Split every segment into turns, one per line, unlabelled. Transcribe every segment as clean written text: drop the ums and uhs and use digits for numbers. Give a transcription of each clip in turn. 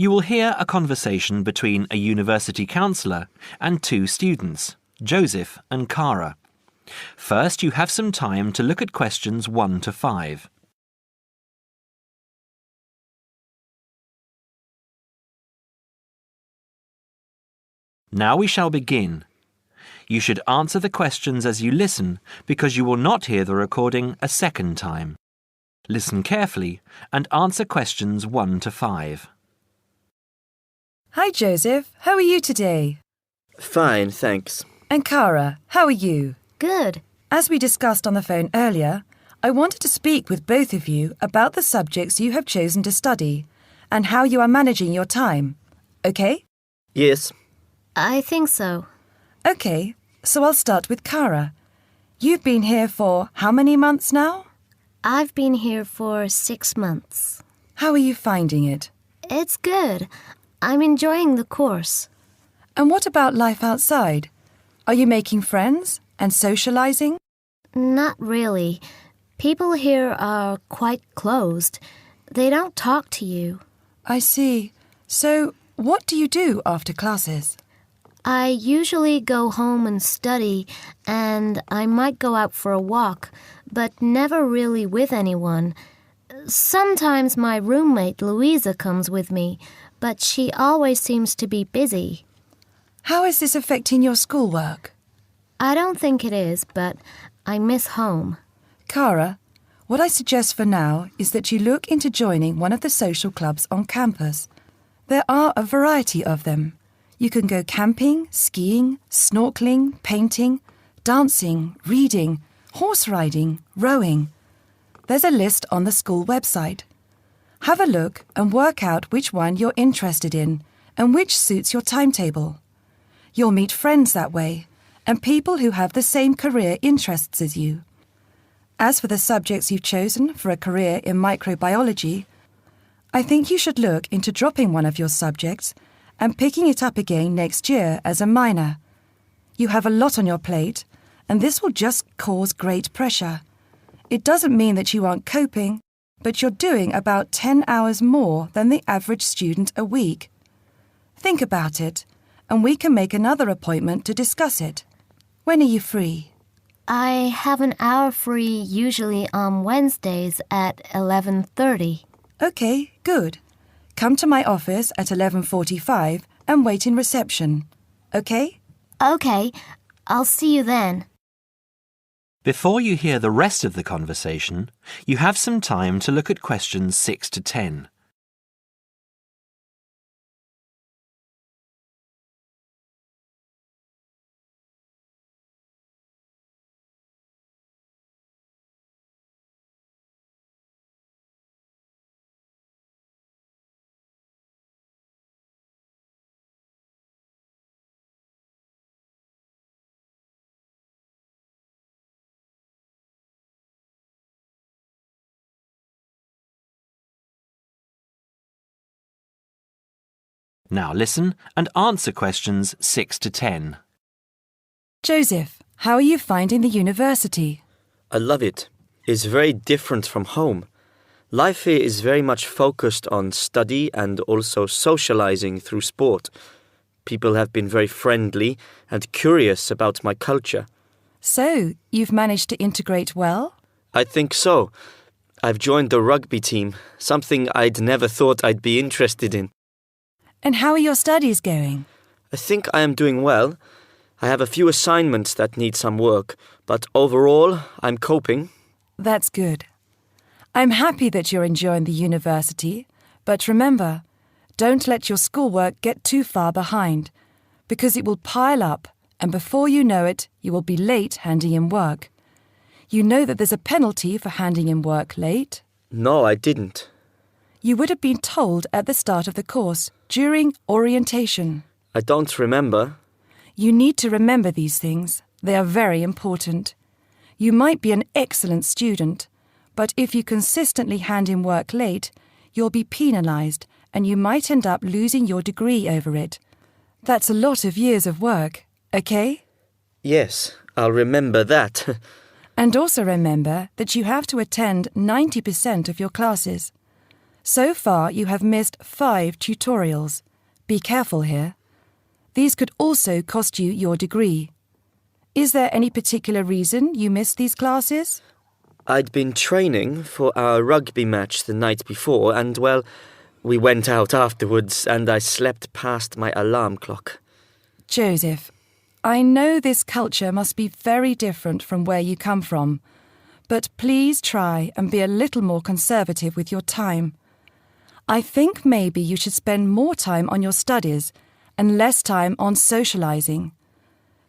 You will hear a conversation between a university counsellor and two students, Joseph and Cara. First, you have some time to look at questions 1 to 5. Now we shall begin. You should answer the questions as you listen because you will not hear the recording a second time. Listen carefully and answer questions 1 to 5.
Hi Joseph, how are you today?
Fine, thanks.
And Cara, how are you?
Good.
As we discussed on the phone earlier, I wanted to speak with both of you about the subjects you have chosen to study and how you are managing your time. Okay?
Yes.
I think so.
Okay, so I'll start with Cara. You've been here for how many months now?
I've been here for 6 months.
How are you finding it?
It's good. I'm enjoying the course.
And what about life outside? Are you making friends and socializing?
Not really. People here are quite closed. They don't talk to you.
I see. So, what do you do after classes?
I usually go home and study, and I might go out for a walk, but never really with anyone. Sometimes my roommate Louisa comes with me, but she always seems to be busy.
How is this affecting your schoolwork?
I don't think it is, but I miss home.
Cara, what I suggest for now is that you look into joining one of the social clubs on campus. There are a variety of them. You can go camping, skiing, snorkeling, painting, dancing, reading, horse riding, rowing. There's a list on the school website. Have a look and work out which one you're interested in and which suits your timetable. You'll meet friends that way and people who have the same career interests as you. As for the subjects you've chosen for a career in microbiology, I think you should look into dropping one of your subjects and picking it up again next year as a minor. You have a lot on your plate, and this will just cause great pressure. It doesn't mean that you aren't coping, but you're doing about 10 hours more than the average student a week. Think about it, and we can make another appointment to discuss it. When are you free?
I have an hour free usually on Wednesdays at 11:30.
Okay, good. Come to my office at 11:45 and wait in reception. Okay?
Okay, I'll see you then.
Before you hear the rest of the conversation, you have some time to look at questions 6 to 10. Now listen and answer questions 6 to 10.
Joseph, how are you finding the university?
I love it. It's very different from home. Life here is very much focused on study and also socializing through sport. People have been very friendly and curious about my culture.
So, you've managed to integrate well?
I think so. I've joined the rugby team, something I'd never thought I'd be interested in.
And how are your studies going?
I think I am doing well. I have a few assignments that need some work, but overall, I'm coping.
That's good. I'm happy that you're enjoying the university, but remember, don't let your schoolwork get too far behind, because it will pile up, and before you know it, you will be late handing in work. You know that there's a penalty for handing in work late?
No, I didn't.
You would have been told at the start of the course, during orientation.
I don't remember.
You need to remember these things. They are very important. You might be an excellent student, but if you consistently hand in work late, you'll be penalised and you might end up losing your degree over it. That's a lot of years of work, okay?
Yes, I'll remember that.
And also remember that you have to attend 90% of your classes. So far, you have missed 5 tutorials. Be careful here. These could also cost you your degree. Is there any particular reason you missed these classes?
I'd been training for our rugby match the night before and, well, we went out afterwards and I slept past my alarm clock.
Joseph, I know this culture must be very different from where you come from, but please try and be a little more conservative with your time. I think maybe you should spend more time on your studies and less time on socializing.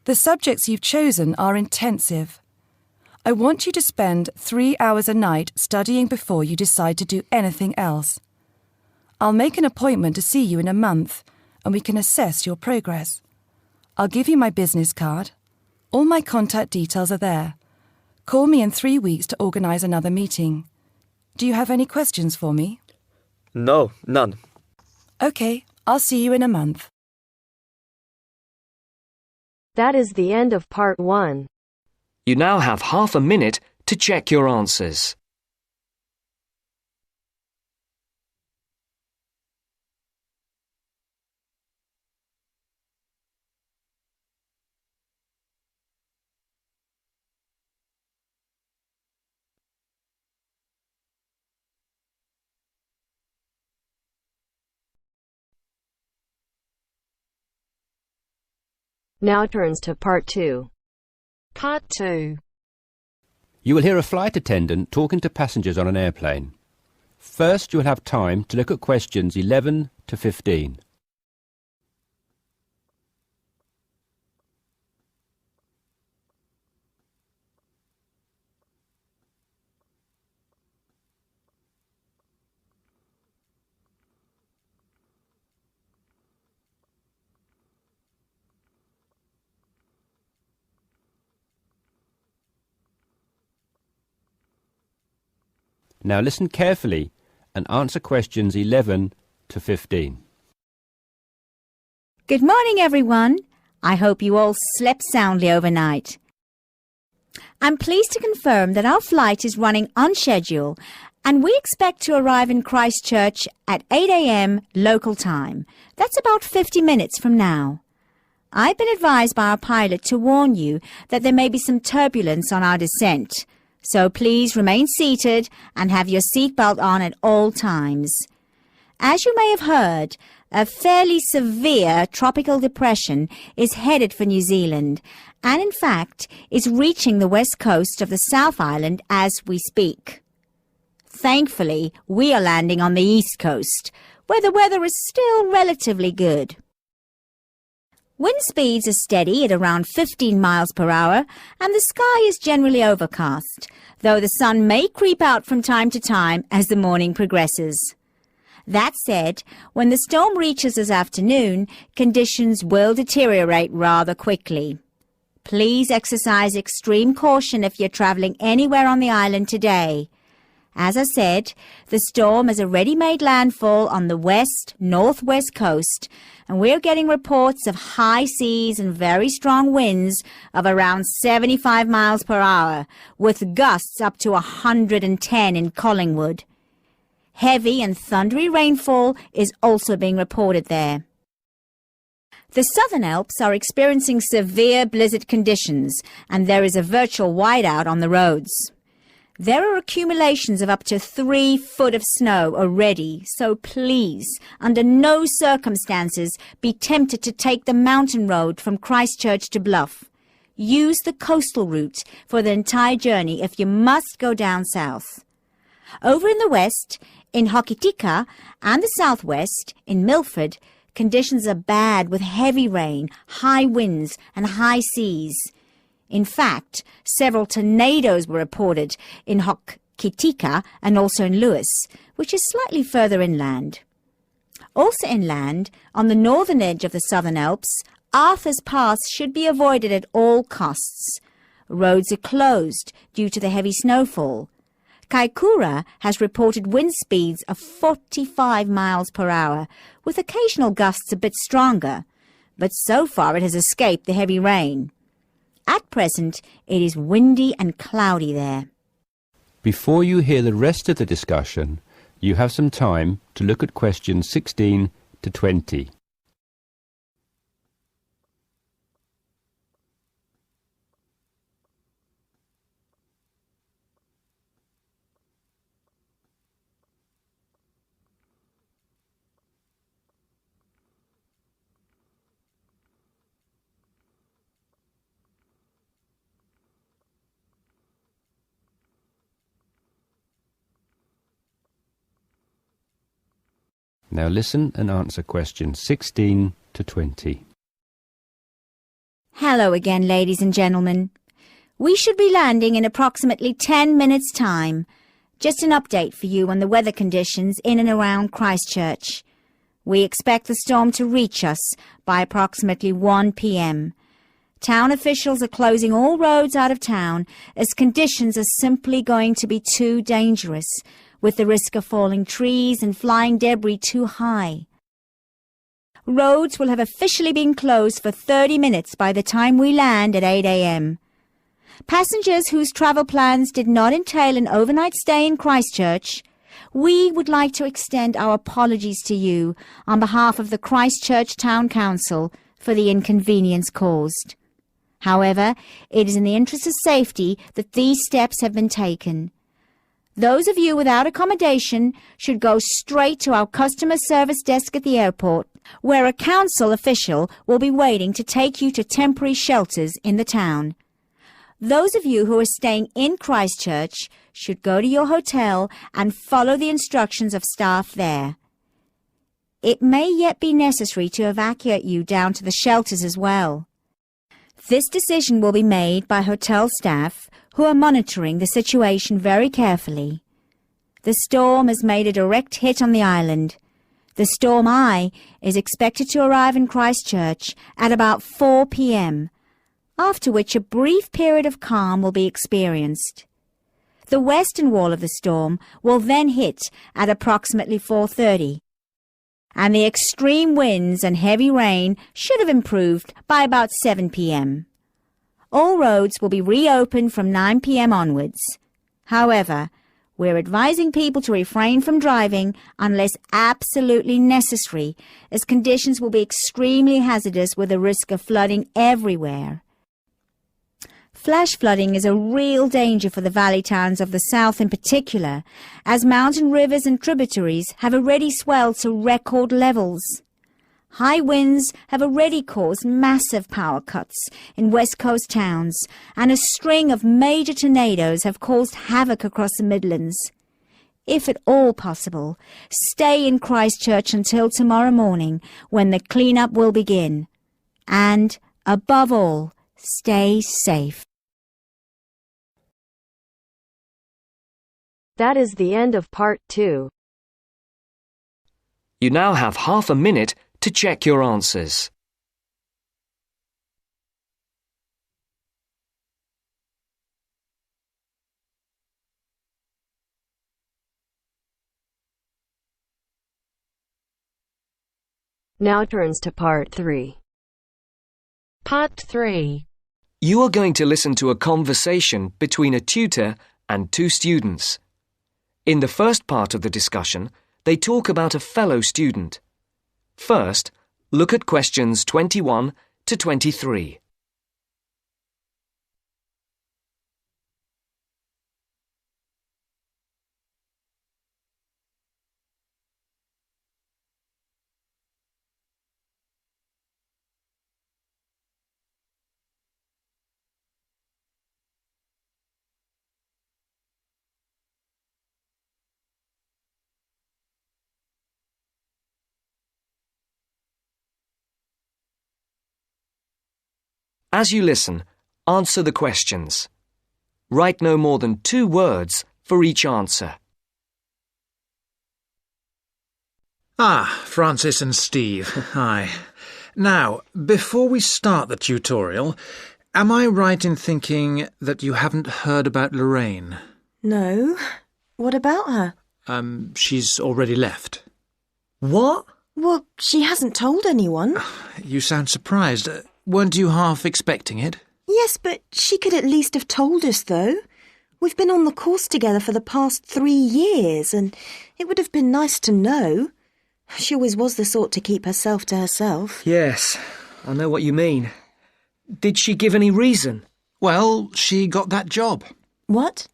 The subjects you've chosen are intensive. I want you to spend 3 hours a night studying before you decide to do anything else. I'll make an appointment to see you in a month and we can assess your progress. I'll give you my business card. All my contact details are there. Call me in 3 weeks to organise another meeting. Do you have any questions for me?
No, none.
OK, I'll see you in a month.
That is the end of part 1.
You now have half a minute to check your answers.
Now turns to part 2.
Part 2.
You will hear a flight attendant talking to passengers on an airplane. First, you will have time to look at questions 11 to 15. Now listen carefully and answer questions 11 to 15.
Good morning, everyone. I hope you all slept soundly overnight. I'm pleased to confirm that our flight is running on schedule and we expect to arrive in Christchurch at 8 a.m. local time. That's about 50 minutes from now. I've been advised by our pilot to warn you that there may be some turbulence on our descent. So please remain seated and have your seatbelt on at all times. As you may have heard, a fairly severe tropical depression is headed for New Zealand and in fact is reaching the west coast of the South Island as we speak. Thankfully, we are landing on the east coast, where the weather is still relatively good. Wind speeds are steady at around 15 miles per hour and the sky is generally overcast, though the sun may creep out from time to time as the morning progresses. That said, when the storm reaches this afternoon, conditions will deteriorate rather quickly. Please exercise extreme caution if you're travelling anywhere on the island today. As I said, the storm has already made landfall on the west-northwest coast, and we're getting reports of high seas and very strong winds of around 75 miles per hour, with gusts up to 110 in Collingwood. Heavy and thundery rainfall is also being reported there. The Southern Alps are experiencing severe blizzard conditions, and there is a virtual whiteout on the roads. There are accumulations of up to 3 foot of snow already, so please, under no circumstances, be tempted to take the mountain road from Christchurch to Bluff. Use the coastal route for the entire journey if you must go down south. Over in the west, in Hokitika, and the southwest, in Milford, conditions are bad with heavy rain, high winds, and high seas. In fact, several tornadoes were reported in Hokitika and also in Lewis, which is slightly further inland. Also inland, on the northern edge of the Southern Alps, Arthur's Pass should be avoided at all costs. Roads are closed due to the heavy snowfall. Kaikoura has reported wind speeds of 45 miles per hour, with occasional gusts a bit stronger, but so far it has escaped the heavy rain. At present, it is windy and cloudy there.
Before you hear the rest of the discussion, You have some time to look at questions 16 to 20. Now listen and answer questions 16 to 20.
Hello again, ladies and gentlemen. We should be landing in approximately 10 minutes' time. Just an update for you on the weather conditions in and around Christchurch. We expect the storm to reach us by approximately 1 p.m. Town officials are closing all roads out of town as conditions are simply going to be too dangerous, with the risk of falling trees and flying debris too high. Roads will have officially been closed for 30 minutes by the time we land at 8 a.m. Passengers whose travel plans did not entail an overnight stay in Christchurch, we would like to extend our apologies to you on behalf of the Christchurch Town Council for the inconvenience caused. However, it is in the interest of safety that these steps have been taken. Those of you without accommodation should go straight to our customer service desk at the airport, where a council official will be waiting to take you to temporary shelters in the town. Those of you who are staying in Christchurch should go to your hotel and follow the instructions of staff there. It may yet be necessary to evacuate you down to the shelters as well. This decision will be made by hotel staff who are monitoring the situation very carefully. The storm has made a direct hit on the island. The storm eye is expected to arrive in Christchurch at about 4 p.m., after which a brief period of calm will be experienced. The western wall of the storm will then hit at approximately 4:30, and the extreme winds and heavy rain should have improved by about 7 p.m. All roads will be reopened from 9 p.m. onwards. However, we're advising people to refrain from driving unless absolutely necessary, as conditions will be extremely hazardous with a risk of flooding everywhere. Flash flooding is a real danger for the valley towns of the south in particular, as mountain rivers and tributaries have already swelled to record levels. High winds have already caused massive power cuts in West Coast towns, and a string of major tornadoes have caused havoc across the Midlands. If at all possible, stay in Christchurch until tomorrow morning, when the clean-up will begin. And, above all, stay safe.
That is the end of part 2.
You now have half a minute to check your answers.
Now turns to part 3.
Part 3.
You are going to listen to a conversation between a tutor and two students. In the first part of the discussion, they talk about a fellow student. First, look at questions 21 to 23. As you listen, answer the questions. Write no more than 2 words for each answer.
Francis and Steve. Hi. Now, before we start the tutorial, am I right in thinking that you haven't heard about Lorraine?
No. What about her?
She's already left.
What? Well, she hasn't told anyone.
You sound surprised. Weren't you half expecting it?
Yes, but she could at least have told us, though. We've been on the course together for the past 3 years, and it would have been nice to know. She always was the sort to keep herself to herself.
Yes, I know what you mean. Did she give any reason?
Well, she got that job.
What?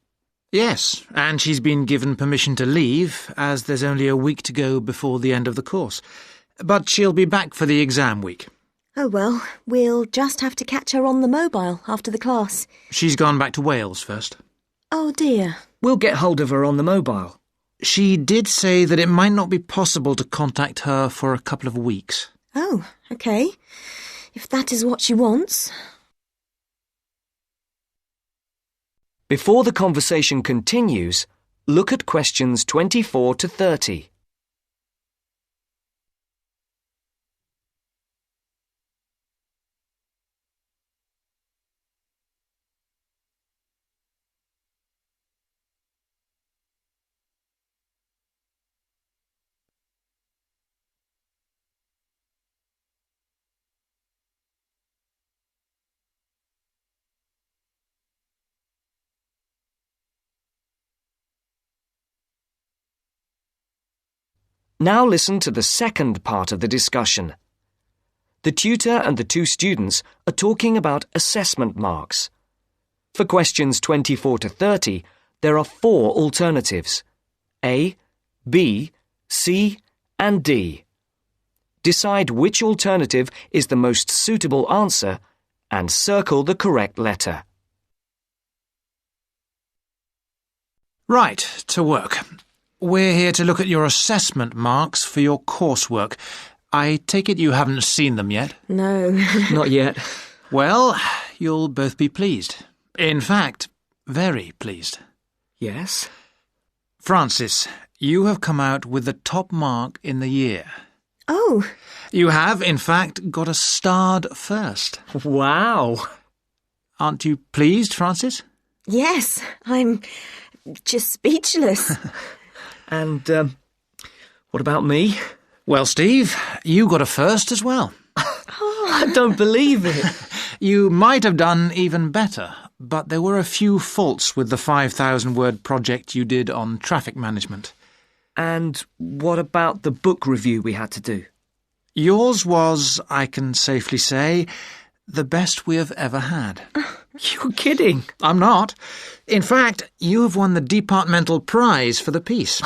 Yes, and she's been given permission to leave, as there's only a week to go before the end of the course. But she'll be back for the exam week.
Oh well, we'll just have to catch her on the mobile after the class.
She's gone back to Wales first.
Oh dear.
We'll get hold of her on the mobile.
She did say that it might not be possible to contact her for a couple of weeks.
Oh, OK. If that is what she wants.
Before the conversation continues, look at questions 24 to 30. Now listen to the second part of the discussion. The tutor and the two students are talking about assessment marks. For questions 24 to 30, there are 4 alternatives: A, B, C, and D. Decide which alternative is the most suitable answer and circle the correct letter.
Right, to work. We're here to look at your assessment marks for your coursework. I take it you haven't seen them yet?
No.
Not yet.
Well, you'll both be pleased. In fact, very pleased.
Yes?
Francis, you have come out with the top mark in the year.
Oh.
You have, in fact, got a starred first.
Wow!
Aren't you pleased, Francis?
Yes, I'm just speechless.
And, what about me?
Well, Steve, you got a first as well.
I don't believe it.
You might have done even better, but there were a few faults with the 5,000-word project you did on traffic management.
And what about the book review we had to do?
Yours was, I can safely say, the best we have ever had.
You're kidding.
I'm not. In fact, you have won the departmental prize for the piece.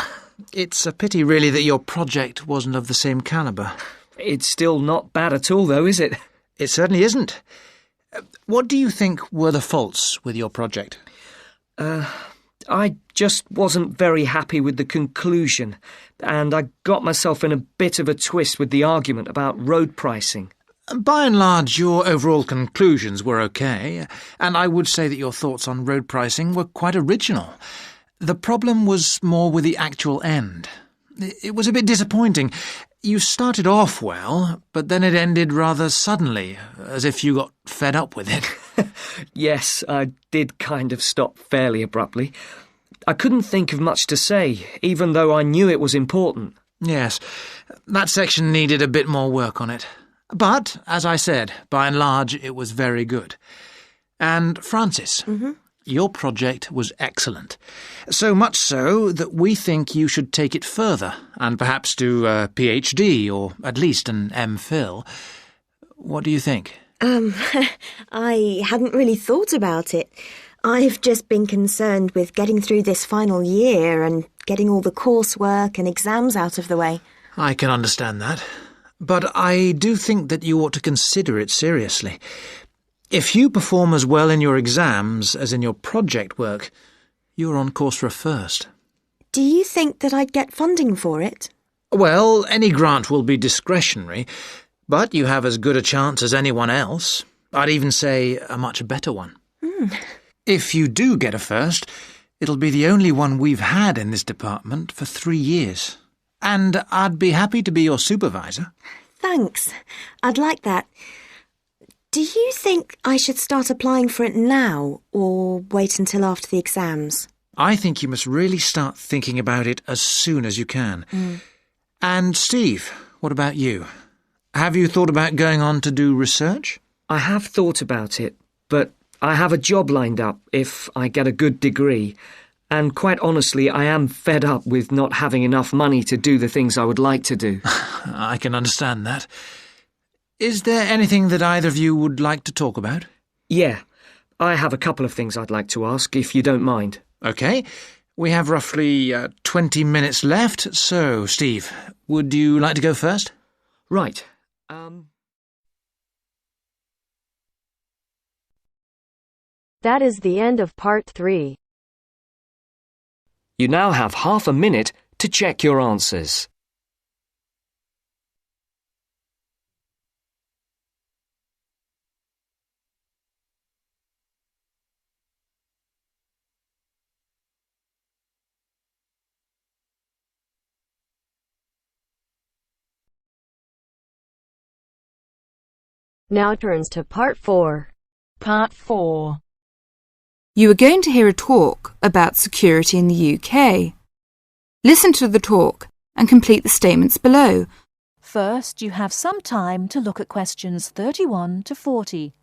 It's a pity, really, that your project wasn't of the same calibre.
It's still not bad at all, though, is it?
It certainly isn't. What do you think were the faults with your project?
I just wasn't very happy with the conclusion, and I got myself in a bit of a twist with the argument about road pricing.
By and large, your overall conclusions were okay, and I would say that your thoughts on road pricing were quite original. The problem was more with the actual end. It was a bit disappointing. You started off well, but then it ended rather suddenly, as if you got fed up with it.
Yes, I did kind of stop fairly abruptly. I couldn't think of much to say, even though I knew it was important.
Yes, that section needed a bit more work on it. But, as I said, by and large, it was very good. And, Francis, your project was excellent. So much so that we think you should take it further and perhaps do a PhD or at least an MPhil. What do you think?
I hadn't really thought about it. I've just been concerned with getting through this final year and getting all the coursework and exams out of the way.
I can understand that. But I do think that you ought to consider it seriously. If you perform as well in your exams as in your project work, you're on course for a first.
Do you think that I'd get funding for it?
Well, any grant will be discretionary, but you have as good a chance as anyone else. I'd even say a much better one. If you do get a first, it'll be the only one we've had in this department for 3 years. And I'd be happy to be your supervisor.
Thanks. I'd like that. Do you think I should start applying for it now or wait until after the exams?
I think you must really start thinking about it as soon as you can. And Steve, what about you? Have you thought about going on to do research?
I have thought about it, but I have a job lined up if I get a good degree, and quite honestly, I am fed up with not having enough money to do the things I would like to do.
I can understand that. Is there anything that either of you would like to talk about?
Yeah, I have a couple of things I'd like to ask, if you don't mind.
OK. We have roughly 20 minutes left, so, Steve, would you like to go first?
Right.
That is the end of part 3.
You now have half a minute to check your answers.
Now turns to part 4.
Part 4.
You are going to hear a talk about security in the UK. Listen to the talk and complete the statements below.
First, you have some time to look at questions 31 to 40.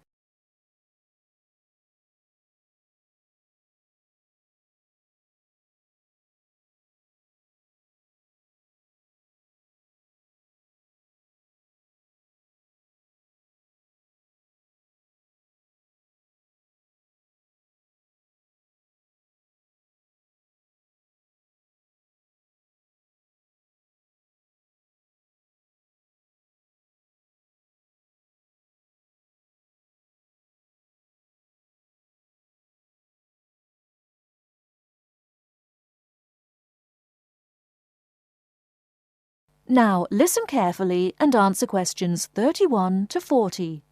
Now, listen carefully and answer questions 31 to 40.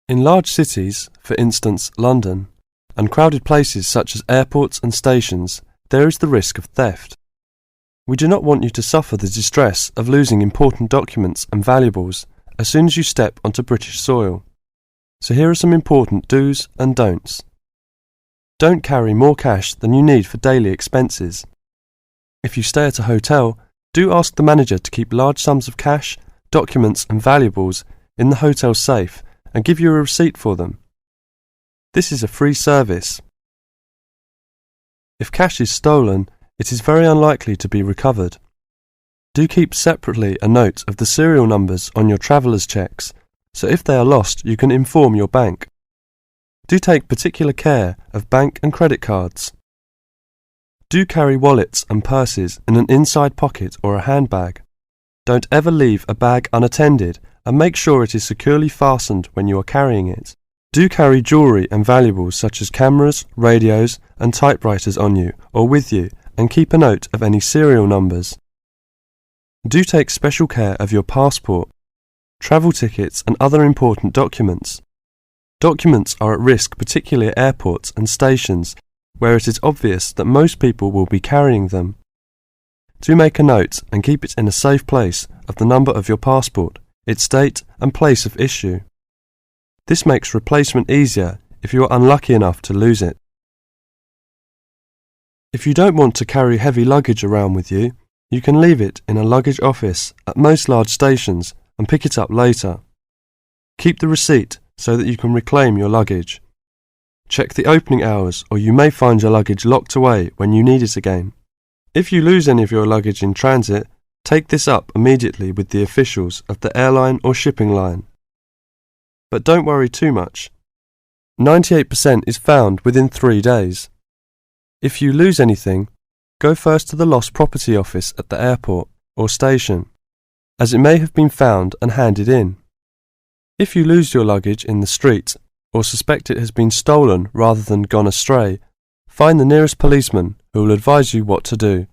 In large cities, for instance London, and crowded places such as airports and stations, there is the risk of theft. We do not want you to suffer the distress of losing important documents and valuables as soon as you step onto British soil. So here are some important do's and don'ts. Don't carry more cash than you need for daily expenses. If you stay at a hotel, do ask the manager to keep large sums of cash, documents and valuables in the hotel safe and give you a receipt for them. This is a free service. If cash is stolen, it is very unlikely to be recovered. Do keep separately a note of the serial numbers on your traveller's checks, so if they are lost you can inform your bank. Do take particular care of bank and credit cards. Do carry wallets and purses in an inside pocket or a handbag. Don't ever leave a bag unattended and make sure it is securely fastened when you are carrying it. Do carry jewellery and valuables such as cameras, radios and typewriters on you or with you and keep a note of any serial numbers. Do take special care of your passport, travel tickets and other important documents. Documents are at risk particularly at airports and stations where it is obvious that most people will be carrying them. Do make a note and keep it in a safe place of the number of your passport, its date and place of issue. This makes replacement easier if you are unlucky enough to lose it. If you don't want to carry heavy luggage around with you, you can leave it in a luggage office at most large stations and pick it up later. Keep the receipt so that you can reclaim your luggage. Check the opening hours or you may find your luggage locked away when you need it again. If you lose any of your luggage in transit, take this up immediately with the officials of the airline or shipping line. But don't worry too much. 98% is found within 3 days. If you lose anything, go first to the lost property office at the airport or station, as it may have been found and handed in. If you lose your luggage in the street, or suspect it has been stolen rather than gone astray, find the nearest policeman who will advise you what to do.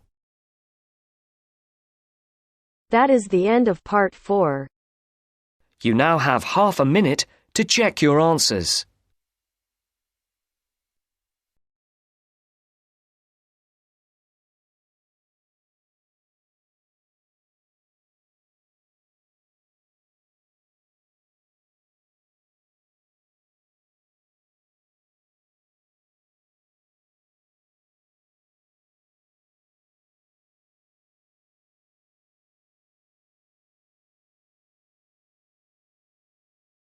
That is the end of part 4.
You now have half a minute to check your answers.